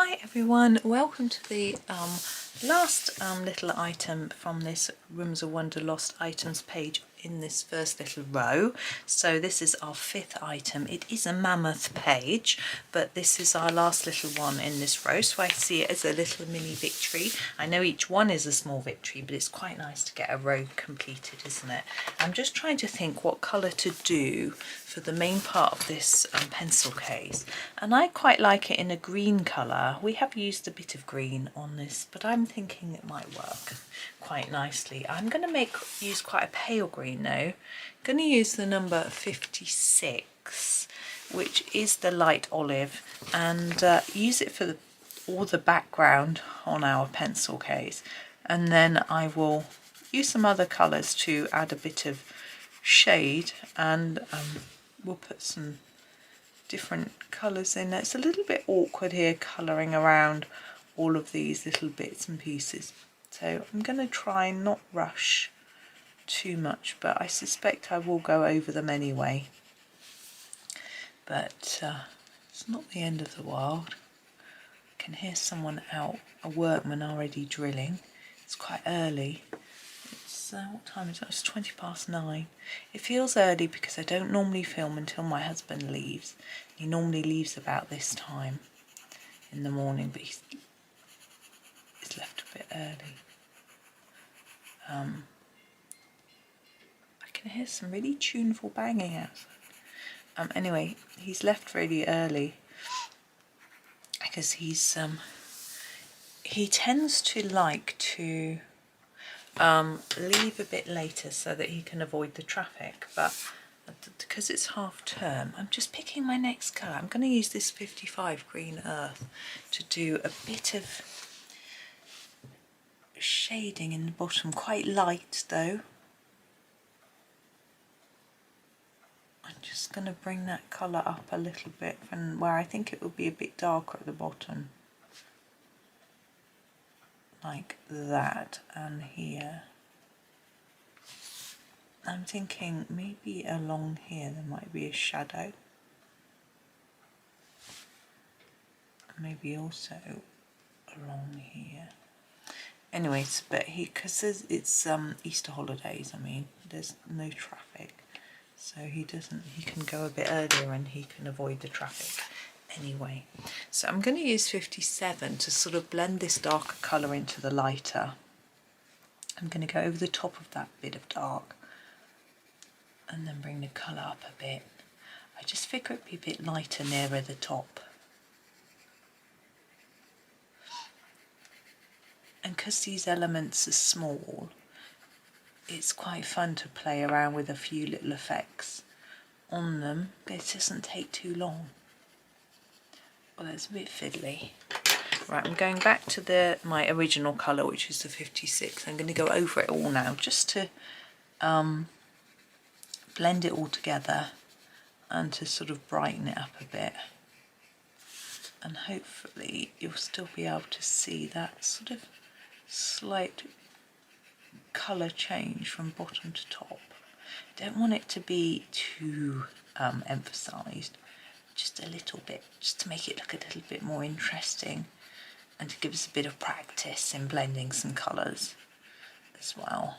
Hi everyone, welcome to the last little item from this Rooms of Wonder Lost Items page in this first little row. So this is our fifth item. It is a mammoth page, but this is our last little one in this row, so I see it as a little mini victory. I know each one is a small victory, but it's quite nice to get a row completed, isn't it? I'm just trying to think what colour to do for the main part of this pencil case, and I quite like it in a green colour. We have used a bit of green on this, but I'm thinking it might work quite nicely. I'm going to use quite a pale green though. I'm going to use the number 56, which is the light olive, and use it for all the background on our pencil case, and then I will use some other colours to add a bit of shade, and we'll put some different colours in. It's a little bit awkward here colouring around all of these little bits and pieces, so I'm going to try and not rush too much, but I suspect I will go over them anyway. But it's not the end of the world. I can hear someone out, a workman already drilling. It's quite early. What time is it? It's 9:20. It feels early because I don't normally film until my husband leaves. He normally leaves about this time in the morning, but he's left a bit early. I can hear some really tuneful banging outside. Anyway, he's left really early because he tends to like to leave a bit later so that he can avoid the traffic, but because it's half term, I'm just picking my next colour. I'm going to use this 55 green earth to do a bit of shading in the bottom, quite light though. I'm just going to bring that colour up a little bit from where I think it will be a bit darker at the bottom, like that, and here. I'm thinking maybe along here there might be a shadow, maybe also along here. Anyways, but because it's Easter holidays, I mean, there's no traffic, so he can go a bit earlier and he can avoid the traffic anyway. So I'm going to use 57 to sort of blend this darker colour into the lighter. I'm going to go over the top of that bit of dark and then bring the colour up a bit. I just figure it'd be a bit lighter nearer the top. And because these elements are small, it's quite fun to play around with a few little effects on them. It doesn't take too long. Well, it's a bit fiddly. Right, I'm going back to my original colour, which is the 56. I'm going to go over it all now just to blend it all together and to sort of brighten it up a bit. And hopefully you'll still be able to see that sort of slight colour change from bottom to top. Don't want it to be too emphasised, just a little bit, just to make it look a little bit more interesting and to give us a bit of practice in blending some colours as well.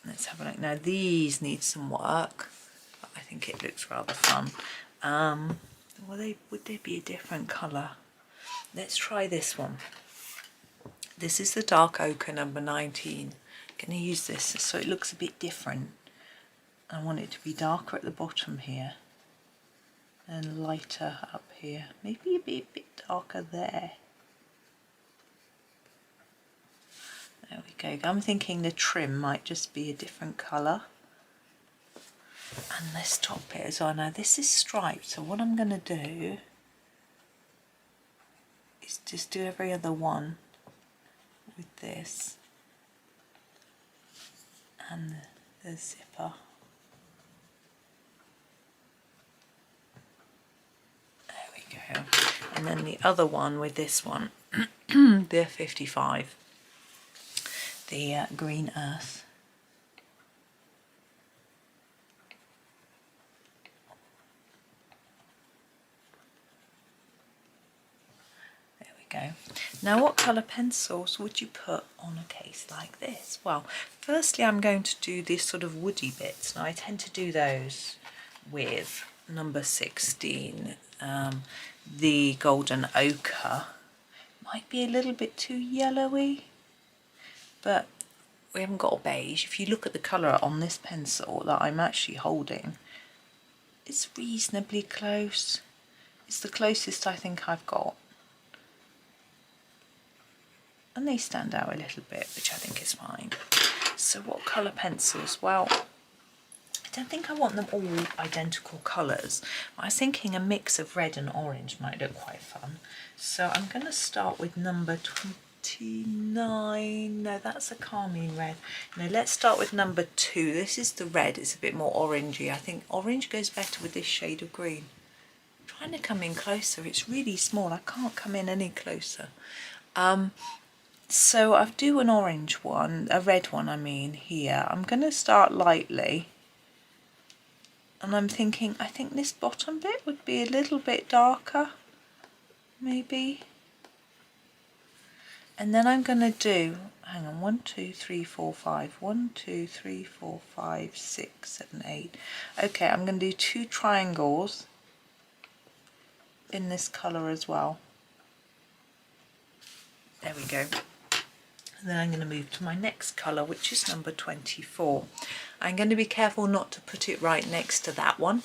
Let's have a look. Now these need some work, but I think it looks rather fun. Would they be a different colour? Let's try this one. This is the dark ochre number 19. I'm going to use this so it looks a bit different. I want it to be darker at the bottom here and lighter up here. Maybe a bit darker there. There we go. I'm thinking the trim might just be a different colour. And this top bit as well. Now this is striped, so what I'm going to do is just do every other one with this and the zipper. There we go. And then the other one with this one, the 55, the green earth. go. Now what colour pencils would you put on a case like this? Well, firstly I'm going to do these sort of woody bits. Now I tend to do those with number 16, the golden ochre. Might be a little bit too yellowy, but we haven't got a beige. If you look at the colour on this pencil that I'm actually holding, it's reasonably close. It's the closest I think I've got. And they stand out a little bit, which I think is fine. So what colour pencils? Well, I don't think I want them all identical colours. I was thinking a mix of red and orange might look quite fun. So I'm going to start with number 29. No, that's a carmine red. No, let's start with number 2. This is the red. It's a bit more orangey. I think orange goes better with this shade of green. I'm trying to come in closer. It's really small. I can't come in any closer. So I'll do an orange one, a red one I mean, here. I'm going to start lightly. And I'm thinking, I think this bottom bit would be a little bit darker, maybe. And then I'm going to do, hang on, 1, 2, 3, 4, 5. 1, 2, 3, 4, 5, 6, 7, 8. Okay, I'm going to do 2 triangles in this colour as well. There we go. And then I'm going to move to my next colour, which is number 24. I'm going to be careful not to put it right next to that one,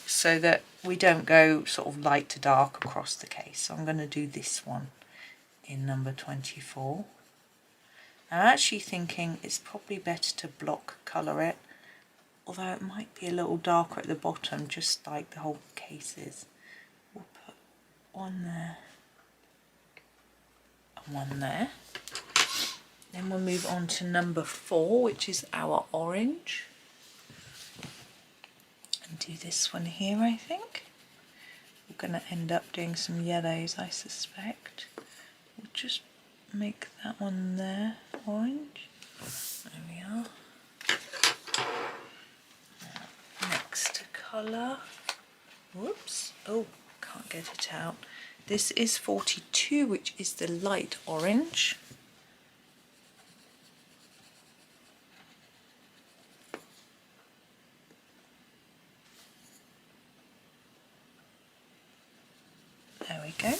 so that we don't go sort of light to dark across the case. So I'm going to do this one in number 24. I'm actually thinking it's probably better to block colour it, although it might be a little darker at the bottom, just like the whole case is. We'll put one there and one there. Then we'll move on to number 4, which is our orange. And do this one here, I think. We're going to end up doing some yellows, I suspect. We'll just make that one there orange. There we are. Now, next colour. Whoops. Oh, can't get it out. This is 42, which is the light orange. There we go.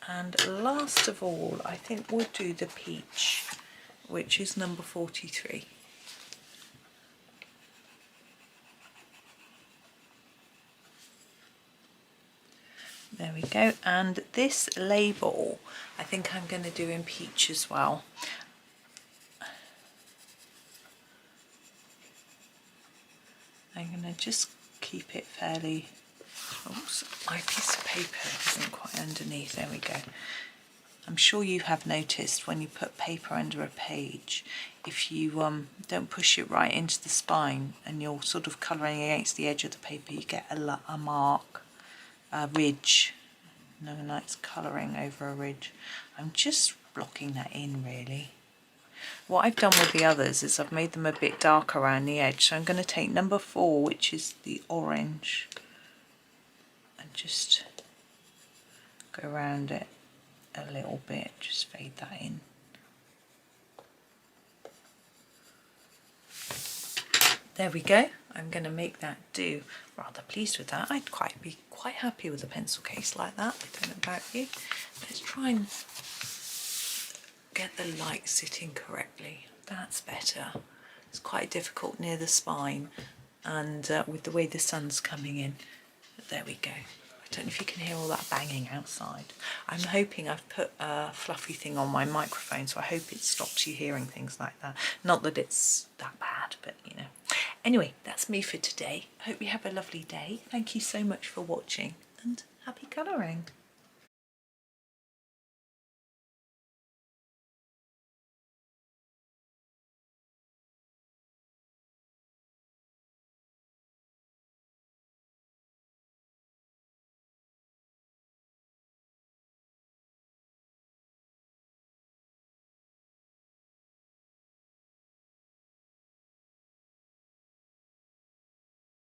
And last of all, I think we'll do the peach, which is number 43. There we go. And this label, I think I'm going to do in peach as well. I'm going to just keep it fairly... Oops, my piece of paper isn't quite underneath. There we go. I'm sure you have noticed when you put paper under a page, if you don't push it right into the spine and you're sort of colouring against the edge of the paper, you get a mark, a ridge. No, it's colouring over a ridge. I'm just blocking that in really. What I've done with the others is I've made them a bit darker around the edge. So I'm going to take number 4, which is the orange, and just go around it a little bit, just fade that in. There we go. I'm going to make that do. Rather pleased with that. I'd be quite happy with a pencil case like that. I don't know about you. Let's try and get the light sitting correctly. That's better. It's quite difficult near the spine and with the way the sun's coming in. But there we go. I don't know if you can hear all that banging outside. I'm hoping I've put a fluffy thing on my microphone, so I hope it stops you hearing things like that. Not that it's that bad, but you know. Anyway, that's me for today. Hope you have a lovely day. Thank you so much for watching and happy colouring.